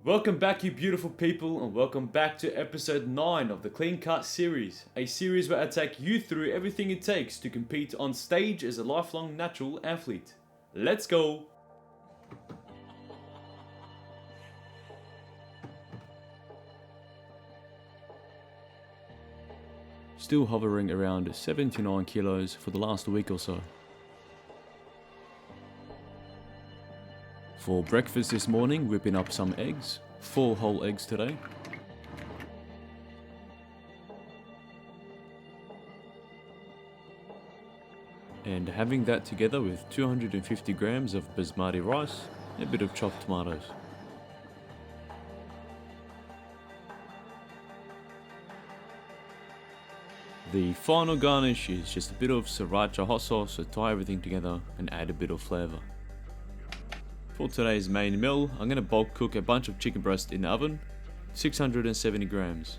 Welcome back, you beautiful people, and welcome back to episode 9 of the Clean Cut series, a series where I take you through everything it takes to compete on stage as a lifelong natural athlete. Let's go! Still hovering around 79 kilos for the last week or so. For breakfast this morning, whipping up some eggs, 4 whole eggs today. And having that together with 250 grams of basmati rice and a bit of chopped tomatoes. The final garnish is just a bit of sriracha hot sauce to tie everything together and add a bit of flavour. For today's main meal, I'm going to bulk cook a bunch of chicken breast in the oven, 670 grams.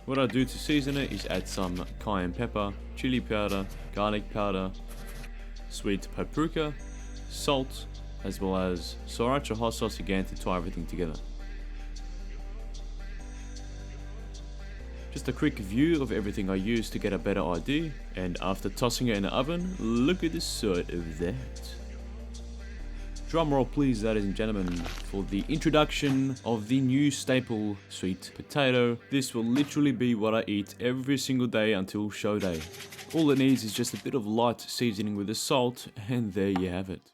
What I do to season it is add some cayenne pepper, chili powder, garlic powder, sweet paprika, salt, as well as sriracha hot sauce again to tie everything together. Just a quick view of everything I use to get a better idea, and after tossing it in the oven, look at the sight of that. Drum roll please, ladies and gentlemen, for the introduction of the new staple sweet potato. This will literally be what I eat every single day until show day. All it needs is just a bit of light seasoning with the salt, and there you have it.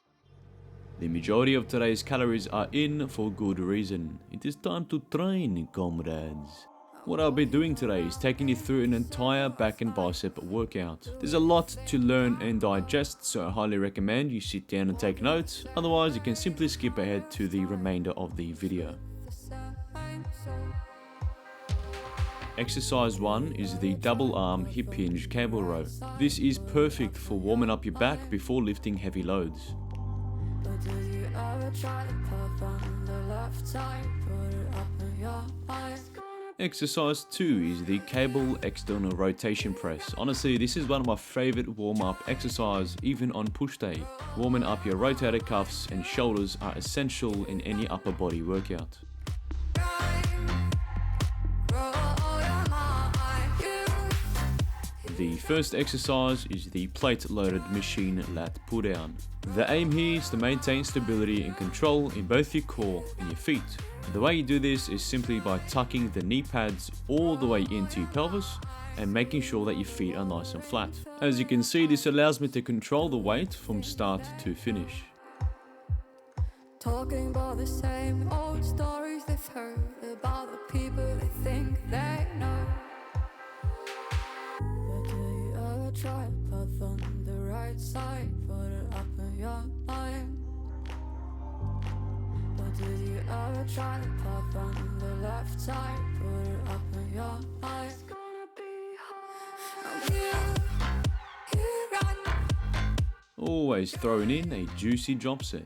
The majority of today's calories are in for good reason. It is time to train, comrades. What I'll be doing today is taking you through an entire back and bicep workout. There's a lot to learn and digest, so I highly recommend you sit down and take notes, otherwise you can simply skip ahead to the remainder of the video. Exercise 1 is the double arm hip hinge cable row. This is perfect for warming up your back before lifting heavy loads. Exercise 2 is the cable external rotation press. Honestly, this is one of my favorite warm-up exercise even on push day. Warming up your rotator cuffs and shoulders are essential in any upper body workout. The first exercise is the plate-loaded machine lat pull-down. The aim here is to maintain stability and control in both your core and your feet. The way you do this is simply by tucking the knee pads all the way into your pelvis and making sure that your feet are nice and flat. As you can see, this allows me to control the weight from start to finish. Talking about the same old stories they've heard about the people they think they know. But do you ever try to path on the right side, put it up in your mind? But did you ever try to path on the left side, put it up in your mind? It's gonna be hard. You run. Always throwing in a juicy drop set.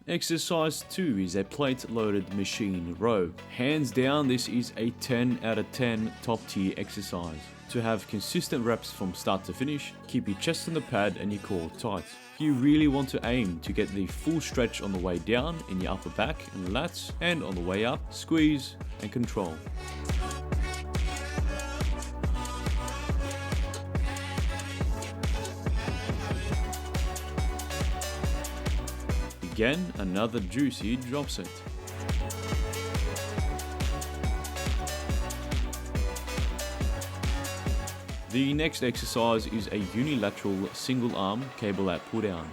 Exercise 2 is a plate-loaded machine row. Hands down, this is a 10 out of 10 top tier exercise. To have consistent reps from start to finish, keep your chest on the pad and your core tight. You really want to aim to get the full stretch on the way down in your upper back and lats, and on the way up, squeeze and control. Again, another juicy drop set. The next exercise is a unilateral single arm cable lat pull down.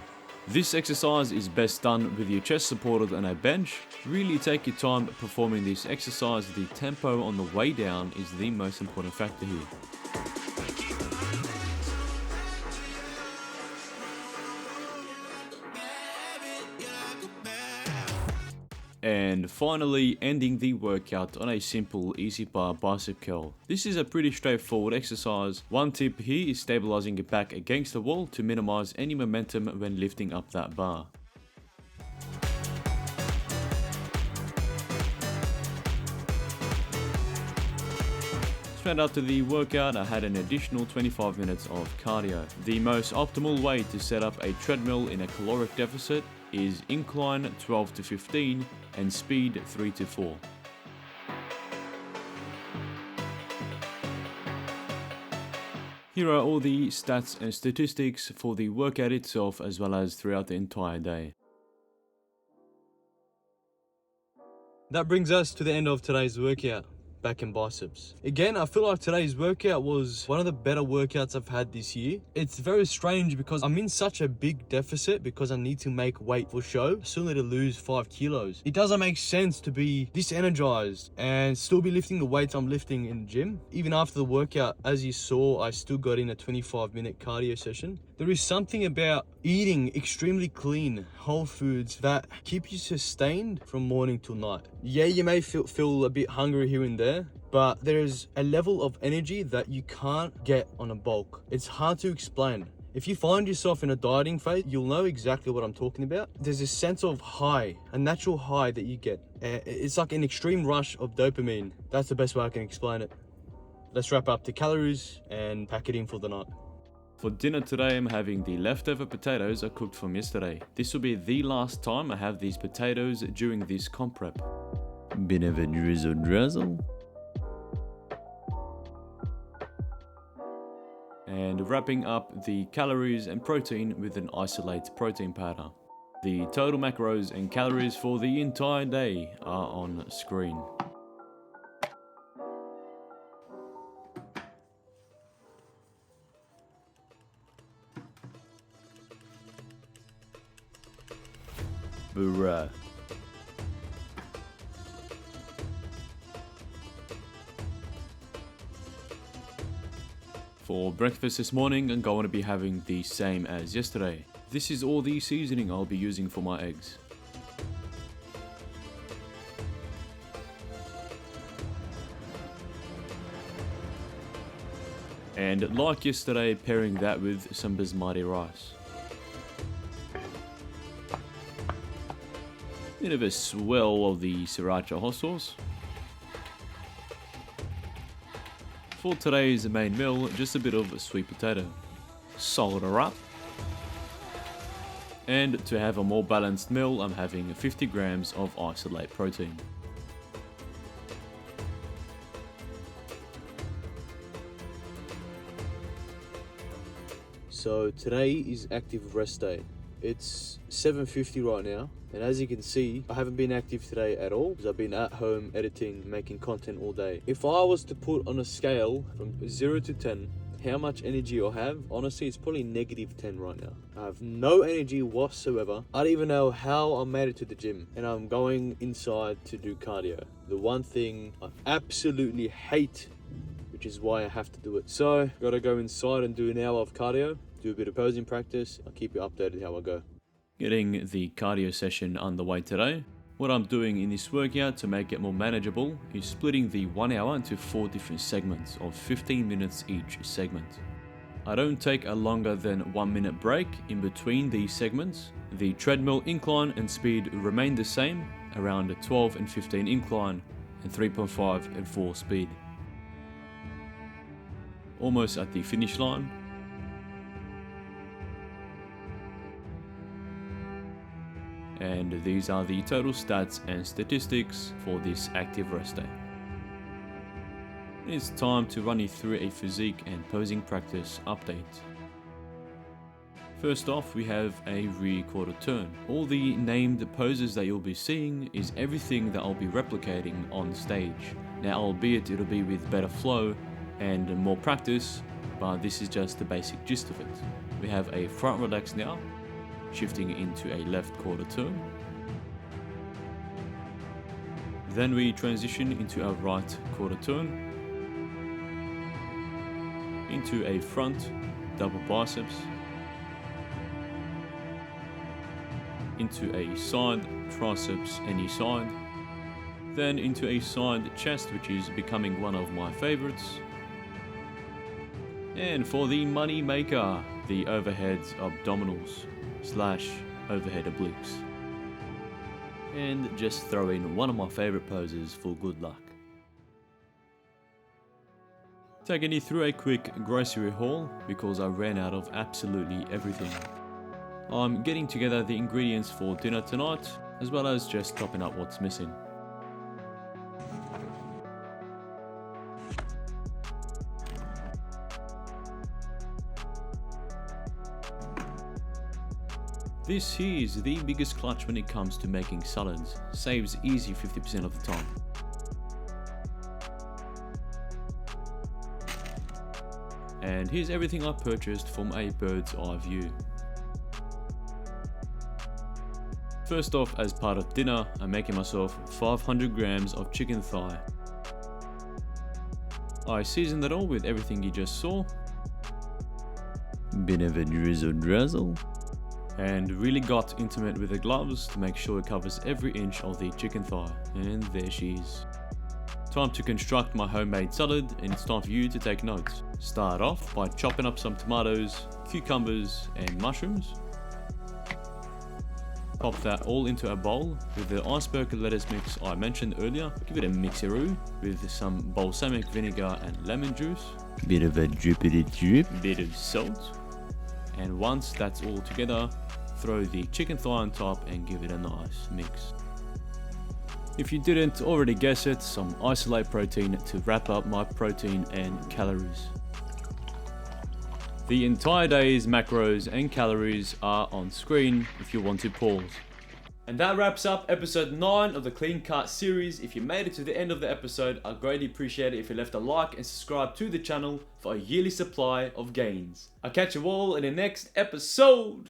This exercise is best done with your chest supported on a bench. Really take your time performing this exercise. The tempo on the way down is the most important factor here. And finally, ending the workout on a simple easy bar bicep curl. This is a pretty straightforward exercise. One tip here is stabilizing your back against the wall to minimize any momentum when lifting up that bar. Straight after the workout, I had an additional 25 minutes of cardio. The most optimal way to set up a treadmill in a caloric deficit is incline 12 to 15 and speed 3 to 4. Here are all the stats and statistics for the workout itself as well as throughout the entire day. That brings us to the end of today's workout, back and biceps. Again, I feel like today's workout was one of the better workouts I've had this year. It's very strange because I'm in such a big deficit because I need to make weight for show. I still need to lose 5 kilos. It doesn't make sense to be this energized and still be lifting the weights I'm lifting in the gym. Even after the workout, as you saw, I still got in a 25-minute cardio session. There is something about eating extremely clean, whole foods that keep you sustained from morning till night. Yeah, you may feel a bit hungry here and there, but there's a level of energy that you can't get on a bulk. It's hard to explain. If you find yourself in a dieting phase, you'll know exactly what I'm talking about. There's a sense of high, a natural high that you get. It's like an extreme rush of dopamine. That's the best way I can explain it. Let's wrap up the calories and pack it in for the night. For dinner today, I'm having the leftover potatoes I cooked from yesterday. This will be the last time I have these potatoes during this comp prep. Bit of a drizzle. And wrapping up the calories and protein with an isolate protein powder. The total macros and calories for the entire day are on screen. Bruh. For breakfast this morning, I'm going to be having the same as yesterday. This is all the seasoning I'll be using for my eggs. And like yesterday, pairing that with some basmati rice. Bit of a swell of the sriracha hot sauce. For today's main meal, just a bit of sweet potato. Salt her up. And to have a more balanced meal, I'm having 50 grams of isolate protein. So today is active rest day. It's 7:50 right now, and as you can see, I haven't been active today at all because I've been at home editing, making content all day. If I was to put on a scale from 0 to 10 how much energy I have, honestly, it's probably -10 right now. I have no energy whatsoever. I don't even know how I made it to the gym, and I'm going inside to do cardio. The one thing I absolutely hate, which is why I have to do it. So, gotta go inside and do an hour of cardio, do a bit of posing practice. I'll keep you updated how I go. Getting the cardio session underway today. What I'm doing in this workout to make it more manageable is splitting the 1 hour into 4 different segments of 15 minutes each segment. I don't take a longer than 1 minute break in between these segments. The treadmill incline and speed remain the same, around 12 and 15 incline and 3.5 and 4 speed. Almost at the finish line. And these are the total stats and statistics for this active rest day. It's time to run you through a physique and posing practice update. First off, we have a rear quarter turn. All the named poses that you'll be seeing is everything that I'll be replicating on stage. Now, albeit it'll be with better flow and more practice, but this is just the basic gist of it. We have a front relax now, shifting into a left quarter turn. Then we transition into our right quarter turn, into a front double biceps, into a side triceps any side, then into a side chest, which is becoming one of my favorites. And for the money maker, the overhead abdominals / overhead obliques. And just throw in one of my favorite poses for good luck. Taking you through a quick grocery haul because I ran out of absolutely everything. I'm getting together the ingredients for dinner tonight, as well as just topping up what's missing. This here is the biggest clutch when it comes to making salads, saves easy 50% of the time. And here's everything I purchased from a bird's eye view. First off, as part of dinner, I'm making myself 500 grams of chicken thigh. I seasoned it all with everything you just saw. Bit of a drizzle drizzle. And really got intimate with the gloves to make sure it covers every inch of the chicken thigh. And there she is. Time to construct my homemade salad, and it's time for you to take notes. Start off by chopping up some tomatoes, cucumbers and mushrooms. Pop that all into a bowl with the iceberg lettuce mix I mentioned earlier. Give it a mixeroo with some balsamic vinegar and lemon juice. Bit of a drippity drip. Bit of salt. And once that's all together, throw the chicken thigh on top and give it a nice mix. If you didn't already guess it, some isolate protein to wrap up my protein and calories. The entire day's macros and calories are on screen if you want to pause. And that wraps up episode 9 of the Clean Cut series. If you made it to the end of the episode, I'd greatly appreciate it if you left a like and subscribe to the channel for a yearly supply of gains. I'll catch you all in the next episode.